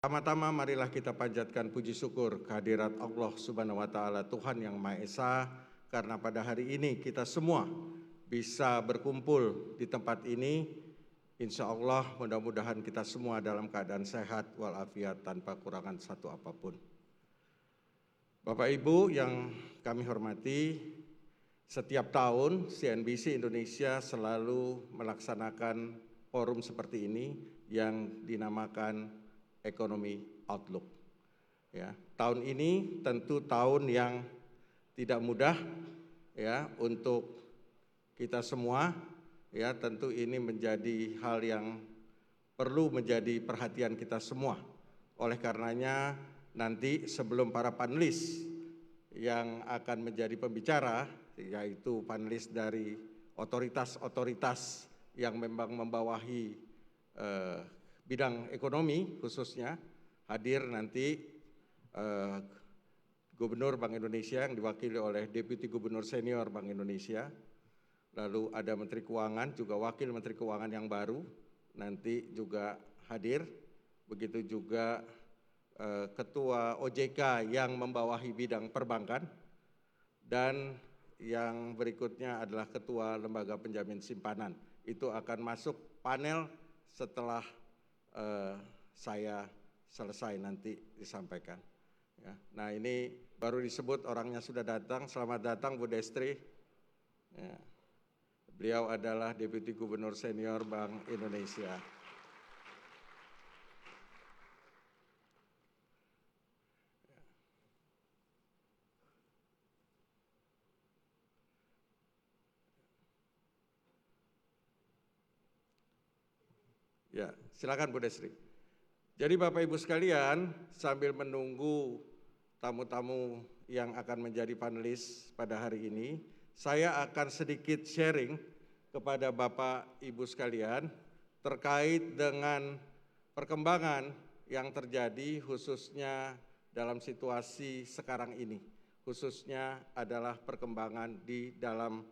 Pertama-tama marilah kita panjatkan puji syukur kehadirat Allah Subhanahu wa taala, Tuhan yang Maha Esa, karena pada hari ini kita semua bisa berkumpul di tempat ini. Insya Allah mudah-mudahan kita semua dalam keadaan sehat walafiat tanpa kurangan satu apapun. Bapak Ibu yang kami hormati, setiap tahun CNBC Indonesia selalu melaksanakan forum seperti ini yang dinamakan Economy Outlook. Ya, tahun ini tentu tahun yang tidak mudah ya untuk kita semua. Ya, tentu ini menjadi hal yang perlu menjadi perhatian kita semua. Oleh karenanya nanti sebelum para panelis yang akan menjadi pembicara, yaitu panelis dari otoritas-otoritas yang memang membawahi bidang ekonomi khususnya, hadir nanti Gubernur Bank Indonesia yang diwakili oleh Deputi Gubernur Senior Bank Indonesia, lalu ada Menteri Keuangan, juga Wakil Menteri Keuangan yang baru nanti juga hadir, begitu juga Ketua OJK yang membawahi bidang perbankan, dan yang berikutnya adalah Ketua Lembaga Penjamin Simpanan. Itu akan masuk panel setelah saya selesai nanti disampaikan. Ya. Nah, ini baru disebut orangnya sudah datang. Selamat datang Bu Destri. Ya. Beliau adalah Deputi Gubernur Senior Bank Indonesia. Ya, silakan Bu Destri. Jadi Bapak Ibu sekalian, sambil menunggu tamu-tamu yang akan menjadi panelis pada hari ini, saya akan sedikit sharing kepada Bapak Ibu sekalian terkait dengan perkembangan yang terjadi khususnya dalam situasi sekarang ini, khususnya adalah perkembangan di dalam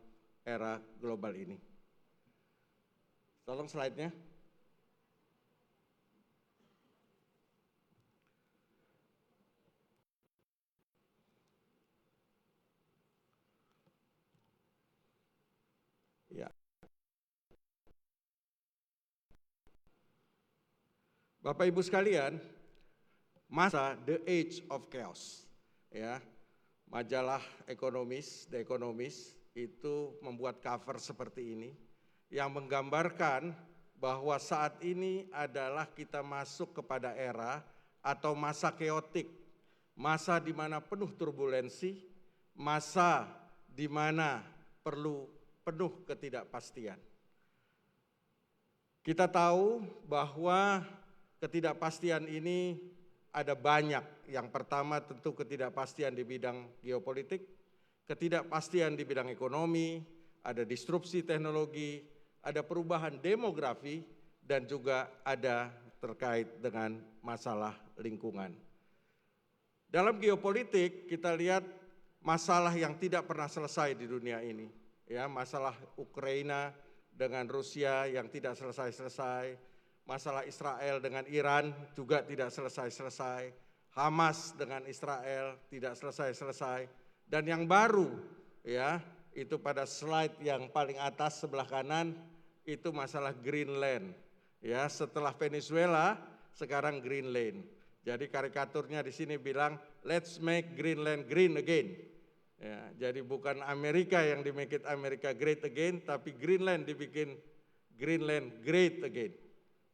era global ini. Tolong slide-nya. Ya. Bapak Ibu sekalian, masa The Age of Chaos, ya, majalah ekonomis, The Economist itu membuat cover seperti ini yang menggambarkan bahwa saat ini adalah kita masuk kepada era atau masa keotik, masa di mana penuh turbulensi, masa di mana perlu penuh ketidakpastian. Kita tahu bahwa ketidakpastian ini ada banyak. Yang pertama tentu ketidakpastian di bidang geopolitik, ketidakpastian di bidang ekonomi, ada disrupsi teknologi, ada perubahan demografi, dan juga ada terkait dengan masalah lingkungan. Dalam geopolitik kita lihat masalah yang tidak pernah selesai di dunia ini. Ya, masalah Ukraina dengan Rusia yang tidak selesai-selesai, masalah Israel dengan Iran juga tidak selesai-selesai, Hamas dengan Israel tidak selesai-selesai, dan yang baru ya itu pada slide yang paling atas sebelah kanan itu masalah Greenland. Ya, setelah Venezuela sekarang Greenland. Jadi karikaturnya di sini bilang let's make Greenland green again. Ya, jadi bukan Amerika yang di make it America great again, tapi Greenland dibikin Greenland great again.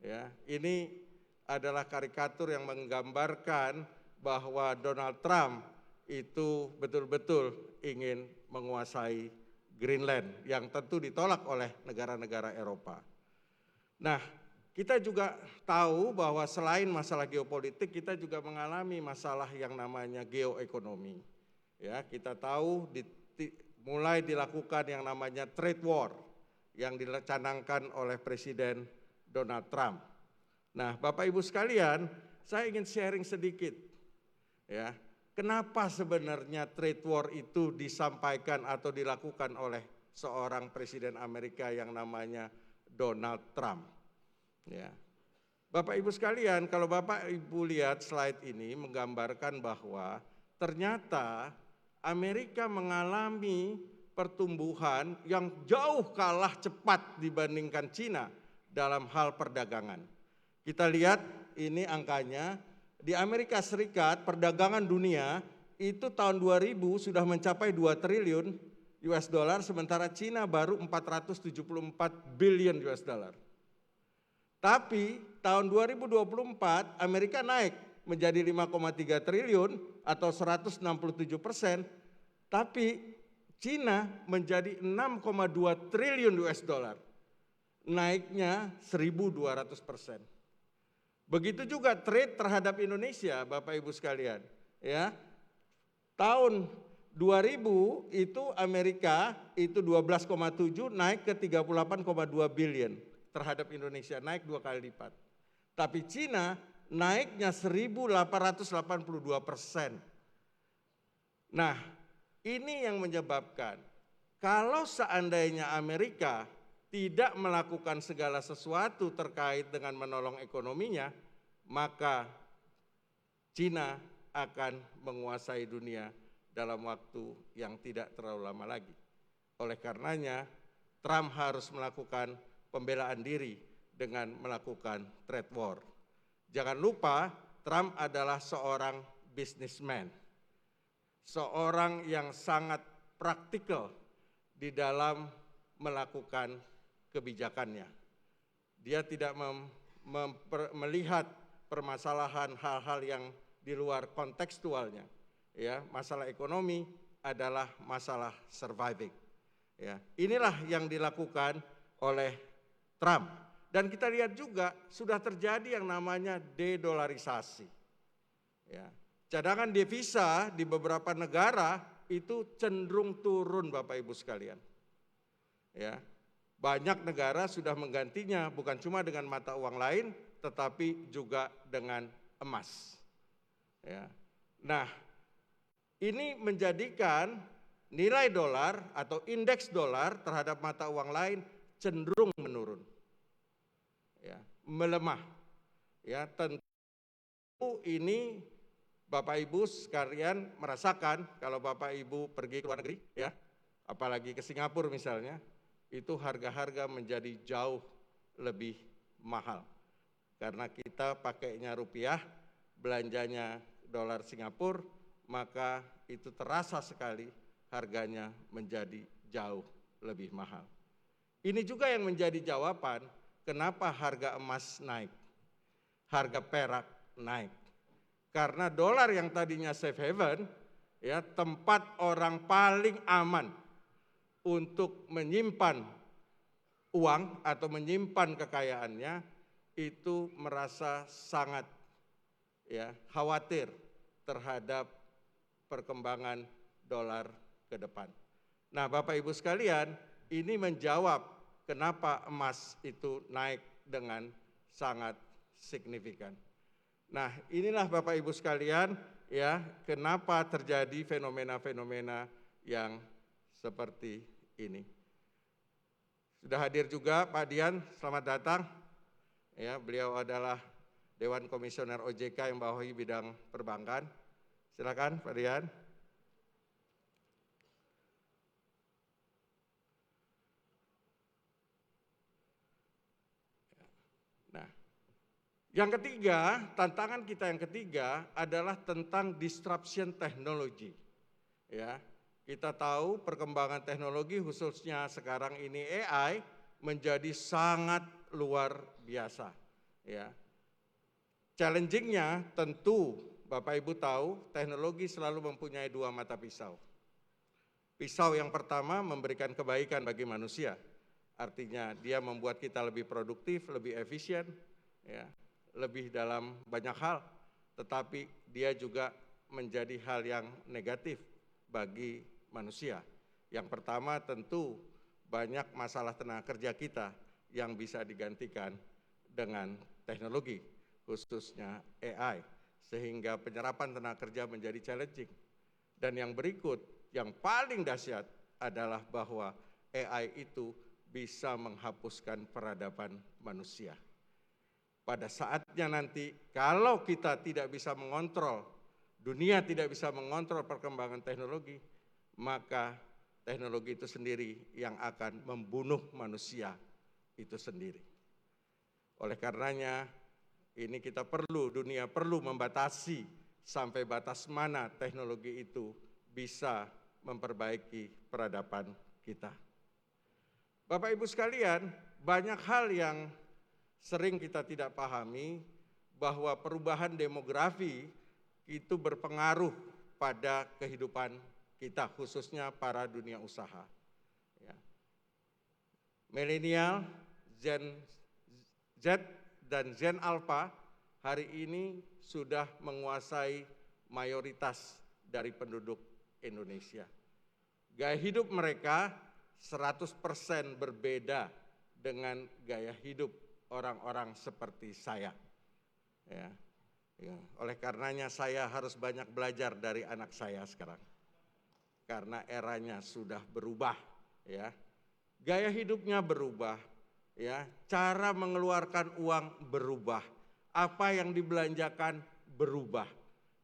Ya, ini adalah karikatur yang menggambarkan bahwa Donald Trump itu betul-betul ingin menguasai Greenland yang tentu ditolak oleh negara-negara Eropa. Nah, kita juga tahu bahwa selain masalah geopolitik, kita juga mengalami masalah yang namanya geoekonomi. Ya, kita tahu mulai dilakukan yang namanya trade war yang dicanangkan oleh Presiden Donald Trump. Nah, Bapak Ibu sekalian, saya ingin sharing sedikit. Ya, kenapa sebenarnya trade war itu disampaikan atau dilakukan oleh seorang Presiden Amerika yang namanya Donald Trump. Ya. Bapak Ibu sekalian, kalau Bapak Ibu lihat slide ini menggambarkan bahwa ternyata Amerika mengalami pertumbuhan yang jauh kalah cepat dibandingkan Cina dalam hal perdagangan. Kita lihat ini angkanya, di Amerika Serikat perdagangan dunia itu tahun 2000 sudah mencapai 2 triliun US dollar, sementara Cina baru 474 billion US dollar. Tapi tahun 2024 Amerika naik menjadi 5,3 triliun atau 167%, tapi Cina menjadi 6,2 triliun US dollar, naiknya 1.200%. Begitu juga trade terhadap Indonesia, Bapak Ibu sekalian, ya. Tahun 2000 itu Amerika itu 12,7 naik ke 38,2 billion terhadap Indonesia, naik 2 kali lipat. Tapi Cina naiknya 1.882%. Nah, ini yang menyebabkan kalau seandainya Amerika tidak melakukan segala sesuatu terkait dengan menolong ekonominya, maka Cina akan menguasai dunia dalam waktu yang tidak terlalu lama lagi. Oleh karenanya, Trump harus melakukan pembelaan diri dengan melakukan trade war. Jangan lupa, Trump adalah seorang businessman, seorang yang sangat praktikal di dalam melakukan kebijakannya. Dia tidak melihat permasalahan hal-hal yang di luar kontekstualnya. Ya, masalah ekonomi adalah masalah surviving. Ya, inilah yang dilakukan oleh Trump. Dan kita lihat juga sudah terjadi yang namanya dedolarisasi. Ya, cadangan devisa di beberapa negara itu cenderung turun, Bapak Ibu sekalian. Ya, banyak negara sudah menggantinya bukan cuma dengan mata uang lain, tetapi juga dengan emas. Ya. Nah, ini menjadikan nilai dolar atau indeks dolar terhadap mata uang lain cenderung menurun, ya, melemah. Ya, tentu ini Bapak Ibu sekalian merasakan kalau Bapak Ibu pergi ke luar negeri, ya, apalagi ke Singapura misalnya, itu harga-harga menjadi jauh lebih mahal karena kita pakainya rupiah, belanjanya dolar Singapura, maka itu terasa sekali harganya menjadi jauh lebih mahal. Ini juga yang menjadi jawaban kenapa harga emas naik, harga perak naik. Karena dolar yang tadinya safe haven, ya, tempat orang paling aman untuk menyimpan uang atau menyimpan kekayaannya, itu merasa sangat, ya, khawatir terhadap perkembangan dolar ke depan. Nah, Bapak Ibu sekalian, ini menjawab kenapa emas itu naik dengan sangat signifikan. Nah, inilah Bapak Ibu sekalian, ya, kenapa terjadi fenomena-fenomena yang seperti ini. Sudah hadir juga Pak Dian, selamat datang. Ya, beliau adalah Dewan Komisioner OJK yang membawahi bidang perbankan. Silakan Pak Dian. Nah, yang ketiga, tantangan kita yang ketiga adalah tentang disruption technology. Ya, kita tahu perkembangan teknologi khususnya sekarang ini AI menjadi sangat luar biasa. Ya, challenging-nya tentu Bapak Ibu tahu teknologi selalu mempunyai dua mata pisau. Pisau yang pertama memberikan kebaikan bagi manusia, artinya dia membuat kita lebih produktif, lebih efisien, ya, lebih dalam banyak hal, tetapi dia juga menjadi hal yang negatif bagi manusia. Yang pertama tentu banyak masalah tenaga kerja kita yang bisa digantikan dengan teknologi, khususnya AI, sehingga penyerapan tenaga kerja menjadi challenging. Dan yang berikut, yang paling dahsyat adalah bahwa AI itu bisa menghapuskan peradaban manusia. pada saatnya nanti kalau kita tidak bisa mengontrol, dunia tidak bisa mengontrol perkembangan teknologi, maka teknologi itu sendiri yang akan membunuh manusia itu sendiri. Oleh karenanya, ini kita dunia perlu membatasi sampai batas mana teknologi itu bisa memperbaiki peradaban kita. Bapak Ibu sekalian, banyak hal yang sering kita tidak pahami bahwa perubahan demografi itu berpengaruh pada kehidupan kita, khususnya para dunia usaha. Ya. Milenial, Gen Z dan Gen Alpha hari ini sudah menguasai mayoritas dari penduduk Indonesia. Gaya hidup mereka 100% berbeda dengan gaya hidup orang-orang seperti saya. Ya. Oleh karenanya saya harus banyak belajar dari anak saya sekarang. Karena eranya sudah berubah, ya. Gaya hidupnya berubah, ya. Cara mengeluarkan uang berubah. Apa yang dibelanjakan berubah,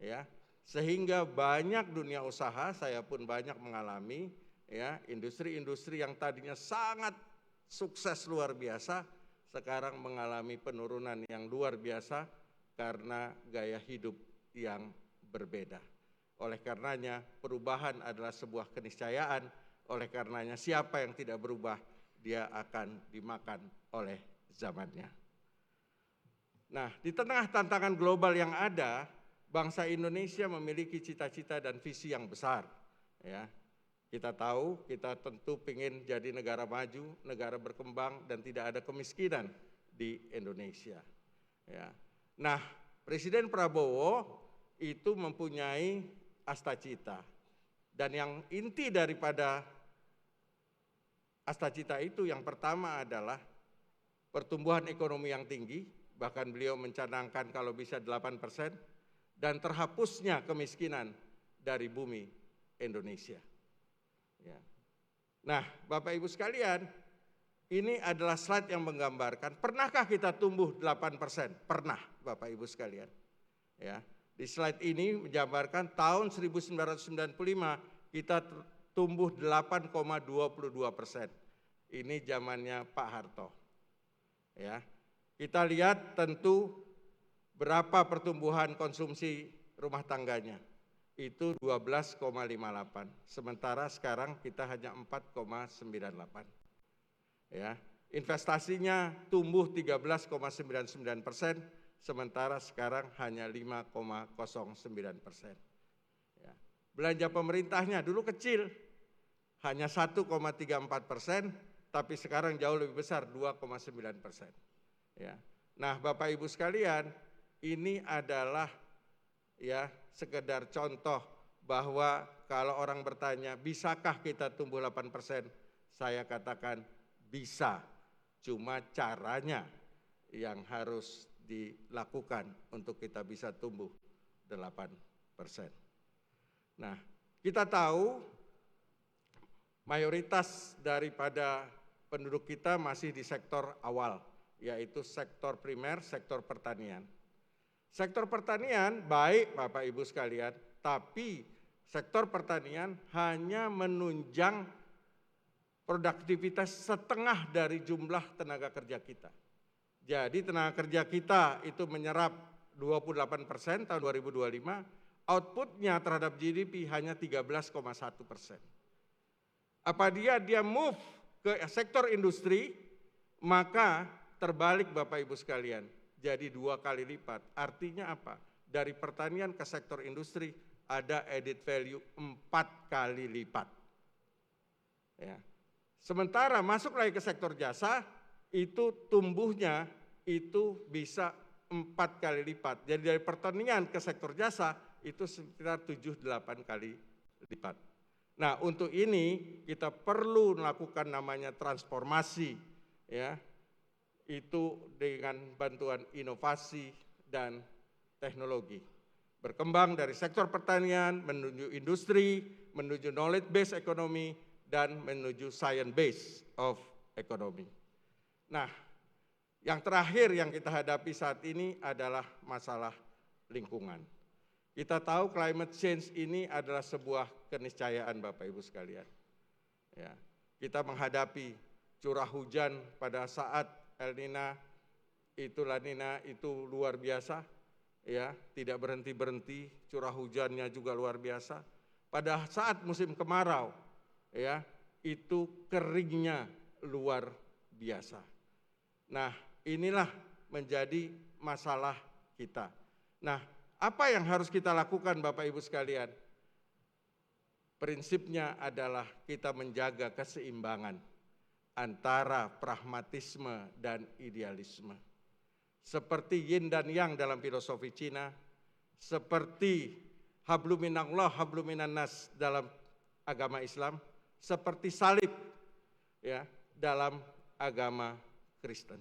ya. Sehingga banyak dunia usaha, saya pun banyak mengalami, ya, industri-industri yang tadinya sangat sukses luar biasa, sekarang mengalami penurunan yang luar biasa karena gaya hidup yang berbeda. Oleh karenanya perubahan adalah sebuah keniscayaan, oleh karenanya siapa yang tidak berubah, dia akan dimakan oleh zamannya. Nah, di tengah tantangan global yang ada, bangsa Indonesia memiliki cita-cita dan visi yang besar. Ya. Kita tahu, kita tentu ingin jadi negara maju, negara berkembang, dan tidak ada kemiskinan di Indonesia. Ya. Nah, Presiden Prabowo itu mempunyai astacita. Dan yang inti daripada astacita itu yang pertama adalah pertumbuhan ekonomi yang tinggi, bahkan beliau mencanangkan kalau bisa 8%, dan terhapusnya kemiskinan dari bumi Indonesia. Ya. Nah, Bapak Ibu sekalian, ini adalah slide yang menggambarkan, pernahkah kita tumbuh 8%? Pernah, Bapak Ibu sekalian. Ya. Di slide ini menggambarkan tahun 1995 kita tumbuh 8,22%. Ini zamannya Pak Harto. Ya. Kita lihat tentu berapa pertumbuhan konsumsi rumah tangganya. Itu 12,58. Sementara sekarang kita hanya 4,98. Ya, investasinya tumbuh 13,99%, sementara sekarang hanya 5,09%. Ya. Belanja pemerintahnya dulu kecil, hanya 1,34%, tapi sekarang jauh lebih besar, 2,9%. Ya. Nah, Bapak Ibu sekalian, ini adalah ya sekedar contoh bahwa kalau orang bertanya, bisakah kita tumbuh 8%? Saya katakan bisa, cuma caranya yang harus dilakukan untuk kita bisa tumbuh 8%. Nah, kita tahu mayoritas daripada penduduk kita masih di sektor awal, yaitu sektor primer, sektor pertanian. Sektor pertanian baik Bapak Ibu sekalian, tapi sektor pertanian hanya menunjang produktivitas setengah dari jumlah tenaga kerja kita. Jadi tenaga kerja kita itu menyerap 28% tahun 2025, outputnya terhadap GDP hanya 13,1%. Apa dia move ke sektor industri, maka terbalik Bapak Ibu sekalian. Jadi 2 kali lipat. Artinya apa? Dari pertanian ke sektor industri ada added value 4 kali lipat. Ya. Sementara masuk lagi ke sektor jasa, itu tumbuhnya itu bisa 4 kali lipat. Jadi dari pertanian ke sektor jasa itu sekitar 7-8 kali lipat. Nah, untuk ini kita perlu melakukan namanya transformasi, ya. Itu dengan bantuan inovasi dan teknologi. Berkembang dari sektor pertanian menuju industri, menuju knowledge based economy, dan menuju science based of economy. Nah, Yang terakhir yang kita hadapi saat ini adalah masalah lingkungan. Kita tahu climate change ini adalah sebuah keniscayaan Bapak Ibu sekalian. Ya, kita menghadapi curah hujan pada saat La Nina itu luar biasa, ya, tidak berhenti-berhenti, curah hujannya juga luar biasa. Pada saat musim kemarau, ya, itu keringnya luar biasa. Nah, inilah menjadi masalah kita. Nah, apa yang harus kita lakukan Bapak Ibu sekalian? Prinsipnya adalah kita menjaga keseimbangan antara pragmatisme dan idealisme. Seperti yin dan yang dalam filosofi Cina, seperti hablum minallah, hablum minannas dalam agama Islam, seperti salib ya dalam agama Kristen.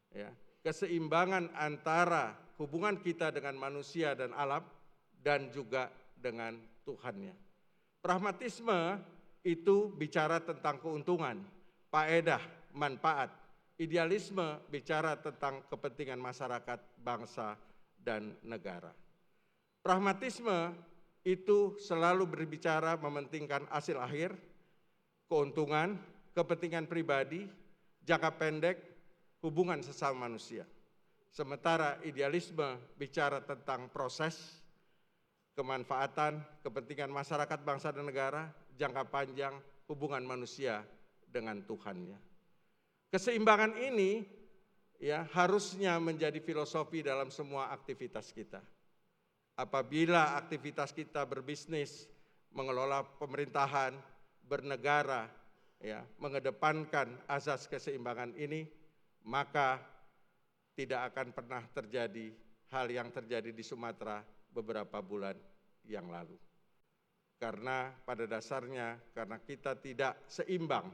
Ya, keseimbangan antara hubungan kita dengan manusia dan alam dan juga dengan Tuhannya. Pragmatisme itu bicara tentang keuntungan, faedah, manfaat. Idealisme bicara tentang kepentingan masyarakat, bangsa, dan negara. Pragmatisme itu selalu berbicara mementingkan hasil akhir, keuntungan, kepentingan pribadi, jangka pendek, hubungan sesama manusia. Sementara idealisme bicara tentang proses, kemanfaatan, kepentingan masyarakat, bangsa, dan negara, jangka panjang, hubungan manusia dengan Tuhannya. Keseimbangan ini ya harusnya menjadi filosofi dalam semua aktivitas kita. Apabila aktivitas kita berbisnis, mengelola pemerintahan, bernegara, ya, mengedepankan azas keseimbangan ini, maka tidak akan pernah terjadi hal yang terjadi di Sumatera beberapa bulan yang lalu. Karena pada dasarnya, karena kita tidak seimbang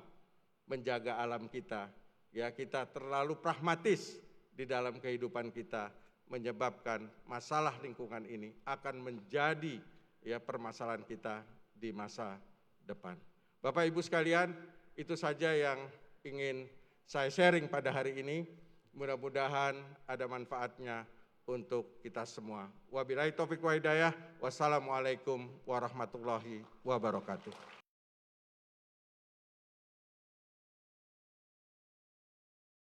menjaga alam kita, ya kita terlalu pragmatis di dalam kehidupan kita, menyebabkan masalah lingkungan ini akan menjadi ya permasalahan kita di masa depan. Bapak Ibu sekalian, itu saja yang ingin saya sharing pada hari ini. Mudah-mudahan ada manfaatnya untuk kita semua. Wabillahi taufiq wa hidayah. Wassalamualaikum warahmatullahi wabarakatuh.